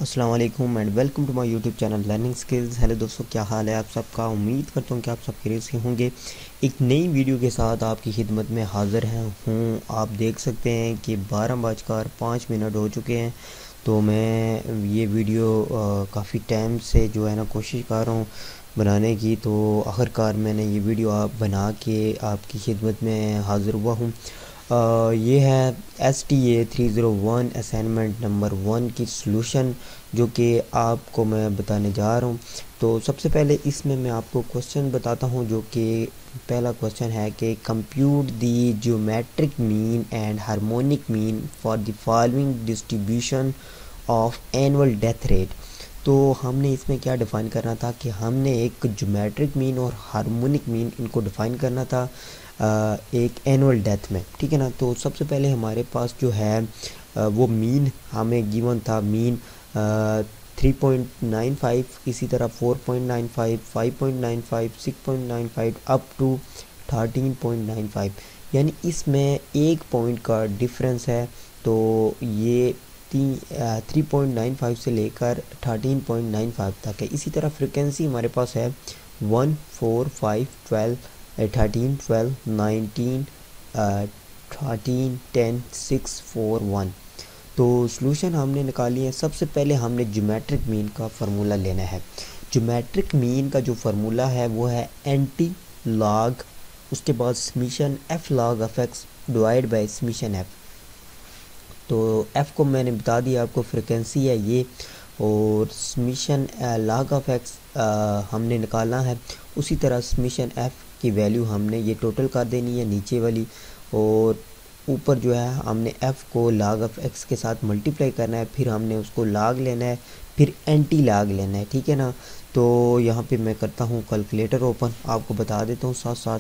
अस्सलाम वालेकुम and welcome to my YouTube channel learning skills. Hello दोस्तों, क्या हाल है आप सबका। उम्मीद करता हूँ कि आप सब खैरियत से होंगे। एक नई वीडियो के साथ आपकी खिदमत में हाज़िर हूँ। आप देख सकते हैं कि 12:05 हो चुके हैं। तो मैं ये वीडियो काफ़ी टाइम से जो है ना कोशिश कर रहा हूँ बनाने की। तो आखिरकार मैंने ये वीडियो आप बना के आपकी खिदमत में हाज़िर हुआ हूँ। ये है STA301 असाइनमेंट नंबर 1 की सॉल्यूशन जो कि आपको मैं बताने जा रहा हूँ। तो सबसे पहले इसमें मैं आपको क्वेश्चन बताता हूँ, जो कि पहला क्वेश्चन है कि compute the geometric mean and harmonic mean for the following distribution of annual death rate. तो हमने इसमें क्या डिफ़ाइन करना था कि हमने एक ज्योमेट्रिक मीन और हार्मोनिक मीन इनको डिफ़ाइन करना था एक एनुअल डेथ में, ठीक है ना। तो सबसे पहले हमारे पास जो है वो मीन हमें गिवन था। मीन 3.95, इसी तरह 4.95, 5.95, 6.95 अप टू 13.95, यानी इसमें एक पॉइंट का डिफरेंस है। तो ये 3.95 से लेकर 13.95 तक है। इसी तरह फ्रिक्वेंसी हमारे पास है 1, 4, 5, 12, 13, 12, 19, 13, 10, 6, 4, 1। तो सॉल्यूशन हमने निकाली है। सबसे पहले हमने ज्योमेट्रिक मीन का फार्मूला लेना है। ज्योमेट्रिक मीन का जो फार्मूला है वो है एंटी लॉग, उसके बाद summation F log of x divide by summation F. तो एफ़ को मैंने बता दिया आपको, फ्रिक्वेंसी है ये, और समीशन लॉग ऑफ एक्स हमने निकालना है। उसी तरह समीशन एफ़ की वैल्यू हमने ये टोटल कर देनी है नीचे वाली, और ऊपर जो है हमने एफ़ को लॉग ऑफ एक्स के साथ मल्टीप्लाई करना है, फिर हमने उसको लॉग लेना है, फिर एंटी लॉग लेना है, ठीक है ना। तो यहाँ पे मैं करता हूँ कैलकुलेटर ओपन, आपको बता देता हूँ साथ साथ।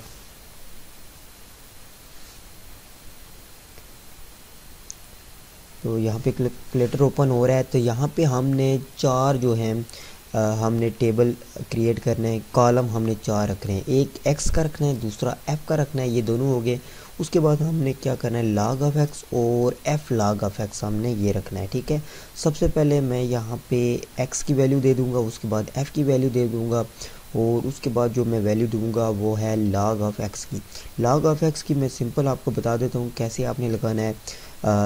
तो यहाँ पे कैलकुलेटर ओपन हो रहा है। तो यहाँ पे हमने चार जो हैं हमने टेबल क्रिएट करना है। कॉलम हमने चार रखने हैं, एक एक्स का रखना है, दूसरा एफ़ का रखना है, ये दोनों हो गए। उसके बाद हमने क्या करना है, लॉग ऑफ एक्स और एफ़ लॉग ऑफ एक्स हमने ये रखना है, ठीक है। सबसे पहले मैं यहाँ पे एक्स की वैल्यू दे दूँगा, उसके बाद एफ़ की वैल्यू दे दूँगा, और उसके बाद जो मैं वैल्यू दूँगा वो है लॉग ऑफ एक्स की। लॉग ऑफ एक्स की मैं सिंपल आपको बता देता हूँ कैसे आपने लगाना है।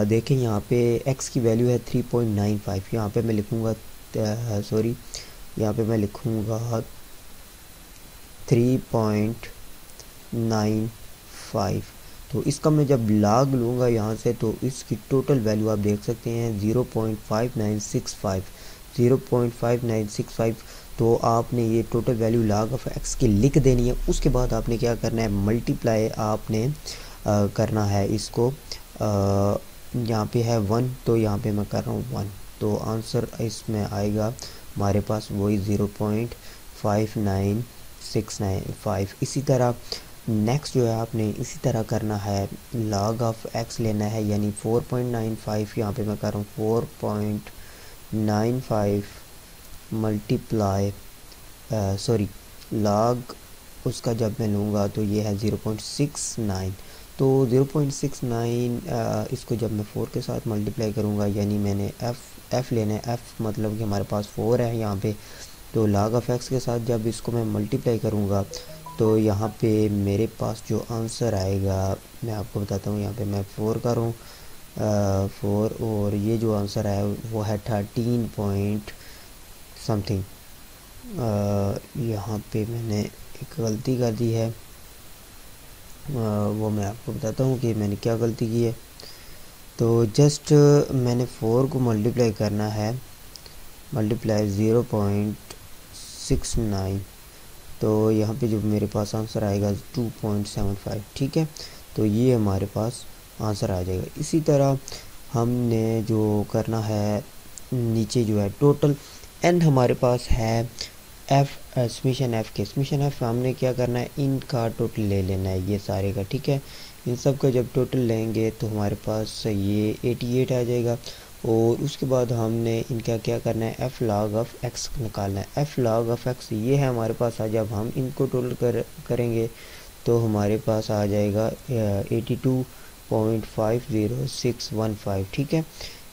देखें यहाँ पे x की वैल्यू है 3.95, यहाँ पे मैं लिखूँगा सॉरी, यहाँ पे मैं लिखूँगा 3.95। तो इसका मैं जब लॉग लूँगा यहाँ से, तो इसकी टोटल वैल्यू आप देख सकते हैं 0.5965, 0.5965। तो आपने ये total value log of x की लिख देनी है। उसके बाद आपने क्या करना है, मल्टीप्लाई आपने करना है इसको। यहाँ पे है 1, तो यहाँ पे मैं कर रहा हूँ 1, तो आंसर इसमें आएगा हमारे पास वही 0.59695। इसी तरह नेक्स्ट जो है आपने इसी तरह करना है, लॉग ऑफ एक्स लेना है, यानी 4.95, यहाँ पे मैं कर रहा हूँ 4.95 मल्टीप्लाई सॉरी लॉग उसका जब मैं लूँगा तो ये है 0.69। तो 0.69 इसको जब मैं 4 के साथ मल्टीप्लाई करूँगा, यानी मैंने एफ़ लेना है। एफ़ मतलब कि हमारे पास 4 है यहाँ पे। तो लॉग ऑफ एक्स के साथ जब इसको मैं मल्टीप्लाई करूँगा, तो यहाँ पे मेरे पास जो आंसर आएगा मैं आपको बताता हूँ। यहाँ पे मैं 4 कर रहा हूँ 4, और ये जो आंसर है वो है 13 पॉइंट समथिंग। यहाँ पे मैंने एक गलती कर दी है, वो मैं आपको बताता हूँ कि मैंने क्या गलती की है। तो जस्ट मैंने 4 को मल्टीप्लाई करना है, मल्टीप्लाई 0.69, तो यहाँ पे जो मेरे पास आंसर आएगा 2.75, ठीक है। तो ये हमारे पास आंसर आ जाएगा। इसी तरह हमने जो करना है नीचे जो है टोटल एंड हमारे पास है एफ समीशन एफ़ के। समीशन एफ़ हमने क्या करना है, इनका टोटल ले लेना है ये सारे का, ठीक है। इन सब का जब टोटल लेंगे तो हमारे पास ये 88 आ जाएगा। और उसके बाद हमने इनका क्या करना है, एफ़ लॉग ऑफ एक्स निकालना है। एफ़ लॉग ऑफ एक्स ये है हमारे पास। जब हम इनको टोटल करेंगे तो हमारे पास आ जाएगा 82.50615, ठीक है।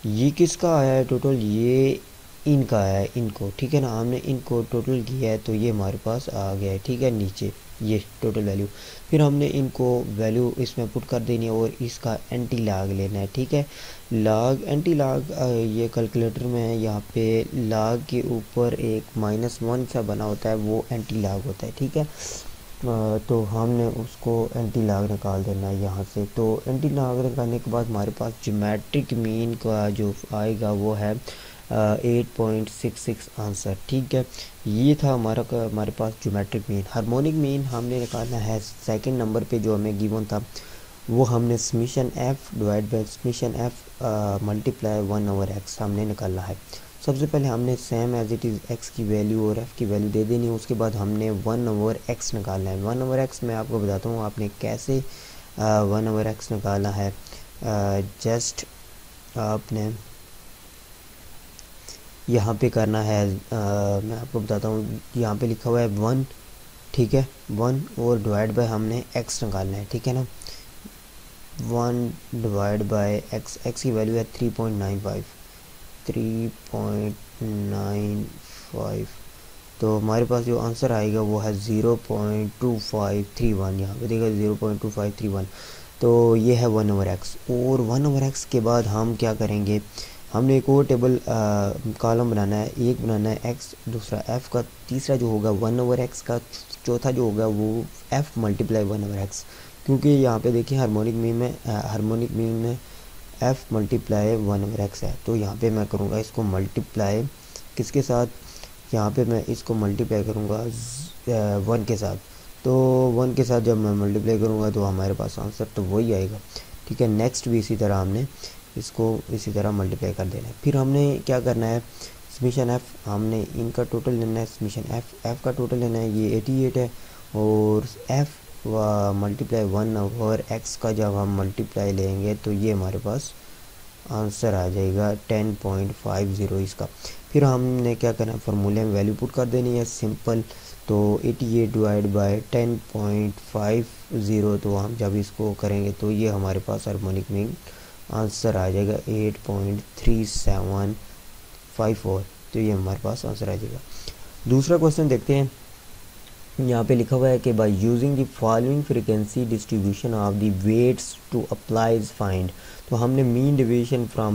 ये किसका आया है टोटल, ये इनका है, इनको, ठीक है ना, हमने इनको टोटल किया है तो ये हमारे पास आ गया है, ठीक है, नीचे ये टोटल वैल्यू। फिर हमने इनको वैल्यू इसमें पुट कर देनी है और इसका एंटी लाग लेना है, ठीक है। लाग, एंटी लाग ये कैलकुलेटर में है, यहाँ पे लाग के ऊपर एक -1 सा बना होता है, वो एंटी लाग होता है, ठीक है। तो हमने उसको एंटी लाग निकाल देना है यहाँ से। तो एंटी लाग निकालने के बाद हमारे पास ज्योमेट्रिक मीन का जो आएगा वो है 8.66 आंसर, ठीक है। ये था हमारे पास ज्योमेट्रिक मीन। हार्मोनिक मीन हमने निकालना है सेकंड नंबर पे जो हमें गिवन था, वो हमने summation F divide by summation F multiply 1/x हमने निकालना है। सबसे पहले हमने same as it is x की वैल्यू और एफ़ की वैल्यू दे देनी है, उसके बाद हमने 1/x निकालना है। 1/x मैं आपको बताता हूँ आपने कैसे 1/x निकालना है। जस्ट आपने यहाँ पे करना है, मैं आपको बताता हूँ, यहाँ पे लिखा हुआ है 1, ठीक है, 1 और डिवाइड बाय हमने x निकालना है, ठीक है ना। 1 डिवाइड बाय x, x की वैल्यू है 3.95, 3.95। तो हमारे पास जो आंसर आएगा वो है 0.2531, यहाँ पे देखा 0.2531। तो ये है 1/x। और 1/x के बाद हम क्या करेंगे, हमने एक और टेबल कॉलम बनाना है, एक बनाना है x, दूसरा f का, तीसरा जो होगा 1/x का, चौथा जो होगा वो f मल्टीप्लाई 1/x। क्योंकि यहाँ पे देखिए हार्मोनिक मीन में f मल्टीप्लाई 1/x है, तो यहाँ पे मैं करूँगा इसको मल्टीप्लाई किसके साथ, यहाँ पे मैं इसको मल्टीप्लाई करूँगा 1 के साथ। तो 1 के साथ जब मैं मल्टीप्लाई करूँगा तो हमारे पास आंसर तो वही आएगा, ठीक है। नेक्स्ट भी इसी तरह हमने इसको इसी तरह मल्टीप्लाई कर देना है। फिर हमने क्या करना है, समीशन एफ़ हमने इनका टोटल लेना है, समीशन एफ़ का टोटल लेना है, ये 88 है। और एफ़ मल्टीप्लाई 1/x का जब हम मल्टीप्लाई लेंगे तो ये हमारे पास आंसर आ जाएगा 10.50 इसका। फिर हमने क्या करना है, फार्मूले में वैल्यू पुट कर देनी है, सिंपल। तो 88 डिवाइड बाय 10.50, तो हम जब इसको करेंगे तो ये हमारे पास हार्मोनिक मीन आंसर आ जाएगा 8.3754। तो ये हमारे पास आंसर आ जाएगा। दूसरा क्वेश्चन देखते हैं, यहाँ पे लिखा हुआ है कि by using the following frequency distribution of the weights to applies find. तो हमने मीन डिवीजन फ्रॉम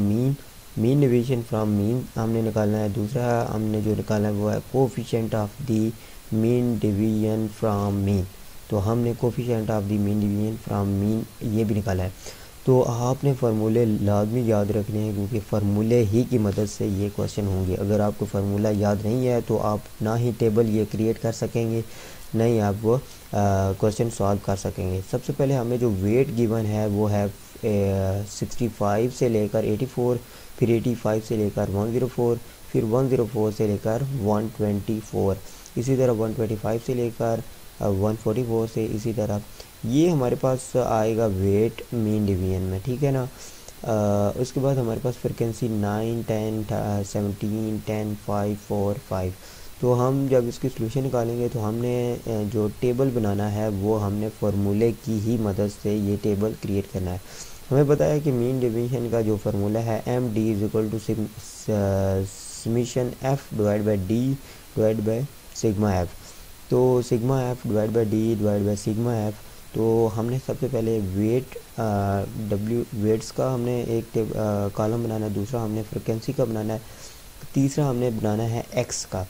मीन हमने निकालना है। दूसरा हमने जो निकालना है वो है coefficient of the mean division from mean. तो हमने coefficient of the mean division from mean ये भी निकाला है। तो आपने फार्मूले लाजमी याद रखने हैं, क्योंकि फार्मूले ही की मदद से ये क्वेश्चन होंगे। अगर आपको फार्मूला याद नहीं है तो आप ना ही टेबल ये क्रिएट कर सकेंगे, ना ही आप वो क्वेश्चन सॉल्व कर सकेंगे। सबसे पहले हमें जो वेट गिवन है वो है 65 से लेकर 84, फिर 85 से लेकर 104, फिर 104 से लेकर 124, इसी तरह 125 से लेकर 144 से, इसी तरह ये हमारे पास आएगा वेट मीन डिवीजन में, ठीक है ना। उसके बाद हमारे पास फ्रिक्वेंसी 9, 10, 17, 10, 5, 4, 5। तो हम जब इसकी सोल्यूशन निकालेंगे तो हमने जो टेबल बनाना है वो हमने फार्मूले की ही मदद से ये टेबल क्रिएट करना है। हमें पता है कि मीन डिवीजन का जो फार्मूला है MD = summation F divide by D divide by sigma F. तो sigma F divide by D divide by sigma F. तो हमने सबसे पहले वेट्स का हमने एक कॉलम बनाना है, दूसरा हमने फ्रिक्वेंसी का बनाना है, तीसरा हमने बनाना है एक्स का,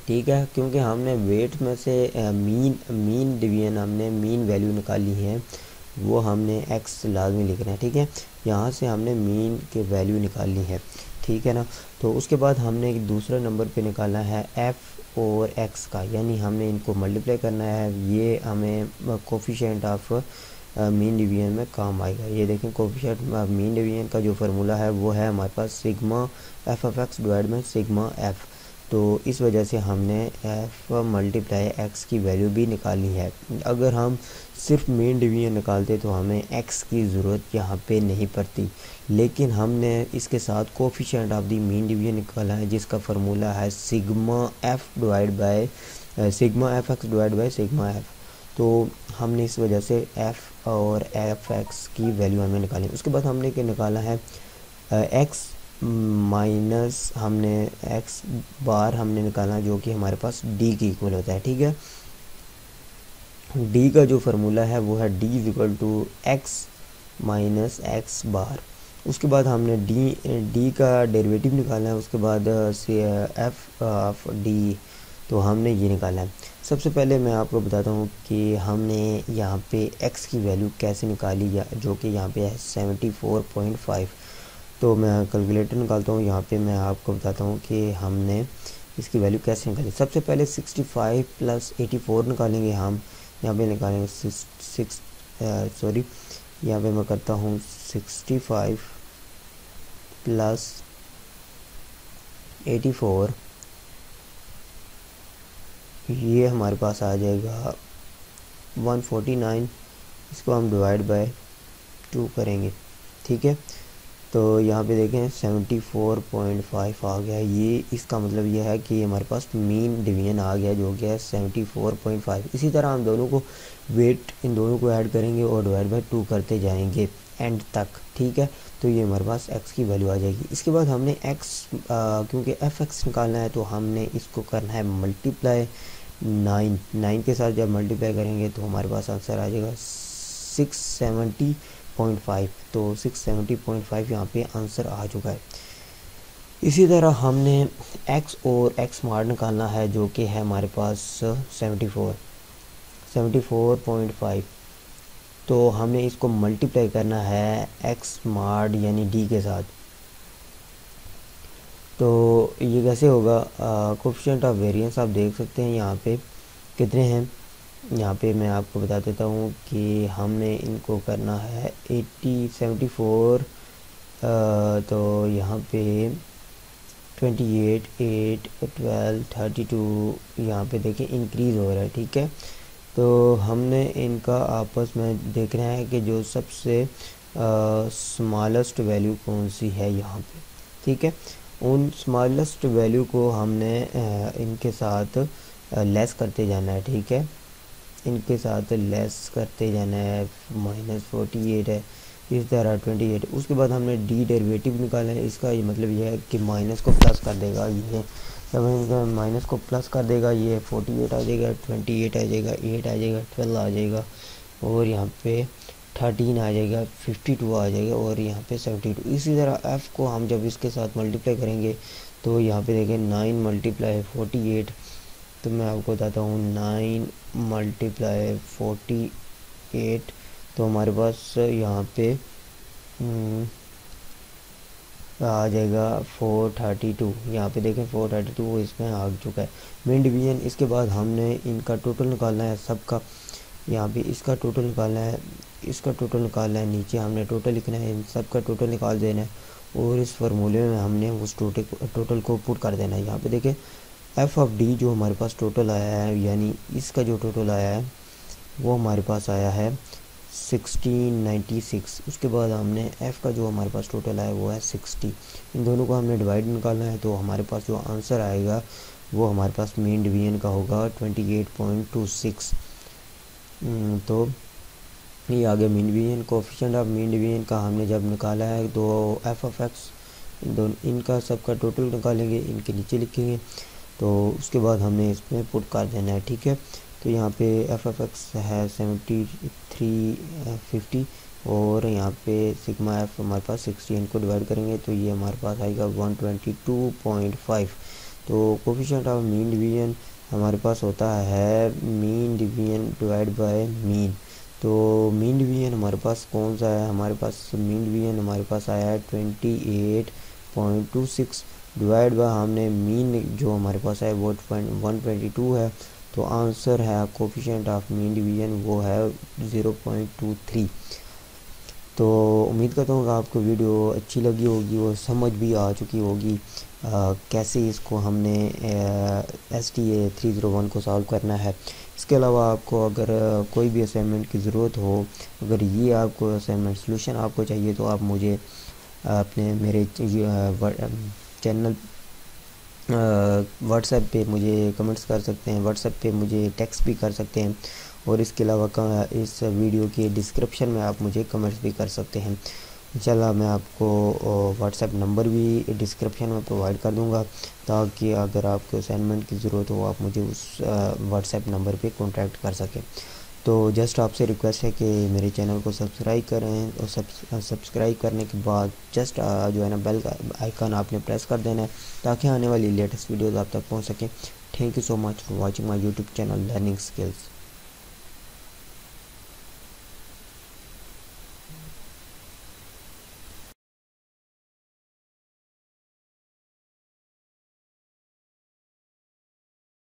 ठीक है। क्योंकि हमने वेट में से मीन डिवीजन हमने मीन वैल्यू निकाली है, वो हमने एक्स लाजमी लिखना है, ठीक है। यहाँ से हमने मीन के वैल्यू निकालनी है, ठीक है ना। तो उसके बाद हमने एक दूसरा नंबर पे निकालना है एफ़ और एक्स का, यानी हमने इनको मल्टीप्लाई करना है। ये हमें कोफिशिएंट ऑफ मीन डिवीजन में काम आएगा। ये देखें कोफिशिएंट मीन डिवीजन का जो फार्मूला है वो है हमारे पास sigma F divide by sigma F. तो इस वजह से हमने एफ मल्टीप्लाई एक्स की वैल्यू भी निकाली है। अगर हम सिर्फ मेन डिवीजन निकालते तो हमें एक्स की ज़रूरत यहाँ पे नहीं पड़ती, लेकिन हमने इसके साथ coefficient of the mean division निकाला है, जिसका फार्मूला है sigma F divide by sigma F x divide by sigma F. तो हमने इस वजह से एफ और एफ एक्स की वैल्यू हमें निकाली। उसके बाद हमने क्या निकाला है, एक्स माइनस हमने एक्स बार हमने निकालना जो कि हमारे पास डी की इक्वल होता है। ठीक है, डी का जो फार्मूला है वो है D is equal to X minus X bar. उसके बाद हमने डी का डेरिवेटिव निकालना है, उसके बाद से एफ ऑफ डी, तो हमने ये निकाला है। सबसे पहले मैं आपको बताता हूँ कि हमने यहाँ पे x की वैल्यू कैसे निकाली, जो कि यहाँ पे है 74.5। तो मैं कैलकुलेटर निकालता हूँ, यहाँ पे मैं आपको बताता हूँ कि हमने इसकी वैल्यू कैसे निकाली। सबसे पहले 65 प्लस 84 निकालेंगे हम। यहाँ पे निकालेंगे यहाँ पे मैं करता हूँ 65 प्लस 84, ये हमारे पास आ जाएगा 149। इसको हम डिवाइड बाय 2 करेंगे। ठीक है, तो यहाँ पे देखें 74.5 आ गया। ये इसका मतलब ये है कि हमारे पास मीन डिवीजन आ गया जो कि है 74.5। इसी तरह हम दोनों को वेट इन दोनों को ऐड करेंगे और डिवाइड बाय 2 करते जाएंगे एंड तक। ठीक है, तो ये हमारे पास x की वैल्यू आ जाएगी। इसके बाद हमने x क्योंकि fx निकालना है तो हमने इसको करना है मल्टीप्लाई 9 के साथ। जब मल्टीप्लाई करेंगे तो हमारे पास आंसर आ जाएगा 670.5। तो 670.5 यहाँ पे आंसर आ चुका है। इसी तरह हमने x और x मार निकालना है जो कि है हमारे पास 74.5। तो हमने इसको मल्टीप्लाई करना है x मार्ड यानी d के साथ। तो ये कैसे होगा, कोफिशिएंट ऑफ वेरिएंस आप देख सकते हैं यहाँ पे कितने हैं। यहाँ पे मैं आपको बता देता हूँ कि हमने इनको करना है 74, तो यहाँ पे 28, 8, 12, 32 यहाँ पे देखिए इंक्रीज़ हो रहा है। ठीक है, तो हमने इनका आपस में देखना है कि जो सबसे स्मॉलेस्ट वैल्यू कौन सी है यहाँ पे। ठीक है, उन स्मॉलेस्ट वैल्यू को हमने इनके साथ लेस करते जाना है। ठीक है, इनके साथ लेस करते जाना है। -48 है, इस तरह 28। उसके बाद हमने डी डेरिवेटिव निकाला है। इसका ये मतलब ये है कि माइनस को प्लस कर देगा, ये जब माइनस को प्लस कर देगा ये 48 आ जाएगा, 28 आ जाएगा, 8 आ जाएगा, 12 आ जाएगा, और यहाँ पे 13 आ जाएगा, 52 आ जाएगा, और यहाँ पे 72। इसी तरह एफ़ को हम जब इसके साथ मल्टीप्लाई करेंगे तो यहाँ पे देखें 9 मल्टीप्लाई 48। तो मैं आपको बताता हूँ 9 मल्टीप्लाई 48, तो हमारे पास यहाँ पे आ जाएगा 432। यहाँ पे देखें 432 इसमें आ चुका है मेन डिवीजन। इसके बाद हमने इनका टोटल निकालना है सबका। यहाँ पे इसका टोटल निकालना है, इसका टोटल निकालना है, नीचे हमने टोटल लिखना है, इन सब का टोटल निकाल देना है, और इस फार्मूले में हमने उस टोटल को पुट कर देना है। यहाँ पे देखें एफ़ ऑफ डी जो हमारे पास टोटल आया है, यानी इसका जो टोटल आया है वो हमारे पास आया है 1696। उसके बाद हमने एफ़ का जो हमारे पास टोटल आया वो है 60। इन दोनों को हमने डिवाइड निकालना है, तो हमारे पास जो आंसर आएगा वो हमारे पास मेन डिवीजन का होगा 28.26। तो ये आगे mean division. Coefficient of mean division का हमने जब निकाला है तो एफ ऑफ एक्स दोनों इनका सबका टोटल निकालेंगे, इनके नीचे लिखेंगे, तो उसके बाद हमने इसमें पुट कर देना है। ठीक है, तो यहाँ पे एफ ऑफ एक्स है 7350, और यहाँ पे सिग्मा एफ हमारे पास 60। इनको डिवाइड करेंगे तो ये हमारे पास आएगा 122.5। तो कोफिशिएंट ऑफ मीन डिवीजन हमारे पास होता है mean division divide by mean. तो मीन डिवीजन हमारे पास कौन सा है, हमारे पास मीन डिवीजन हमारे पास आया है 28.26 डिवाइड बाय हमने मीन जो हमारे पास है वो 122 है। तो आंसर है कोफिशिएंट ऑफ मीन डिवीजन वो है 0.23। तो उम्मीद करता हूँ कि आपको वीडियो अच्छी लगी होगी और समझ भी आ चुकी होगी कैसे इसको हमने STA 301 को सॉल्व करना है। इसके अलावा आपको अगर कोई भी असाइनमेंट की ज़रूरत हो, अगर ये आपको असाइनमेंट सॉल्यूशन आपको चाहिए, तो आप मुझे अपने मेरे चैनल व्हाट्सएप पे मुझे कमेंट्स कर सकते हैं, व्हाट्सएप पे मुझे टेक्स्ट भी कर सकते हैं, और इसके अलावा इस वीडियो के डिस्क्रिप्शन में आप मुझे कमेंट्स भी कर सकते हैं। चला मैं आपको व्हाट्सएप नंबर भी डिस्क्रिप्शन में प्रोवाइड कर दूंगा, ताकि अगर आपको असाइनमेंट की ज़रूरत हो आप मुझे उस व्हाट्सएप नंबर पे कांटेक्ट कर सकें। तो जस्ट आपसे रिक्वेस्ट है कि मेरे चैनल को सब्सक्राइब करें, और सब्सक्राइब करने के बाद जस्ट जो है ना बेल का आइकन आपने प्रेस कर देना है, ताकि आने वाली लेटेस्ट वीडियोज़ आप तक पहुँच सकें। Thank you so much for watching my YouTube channel learning skills.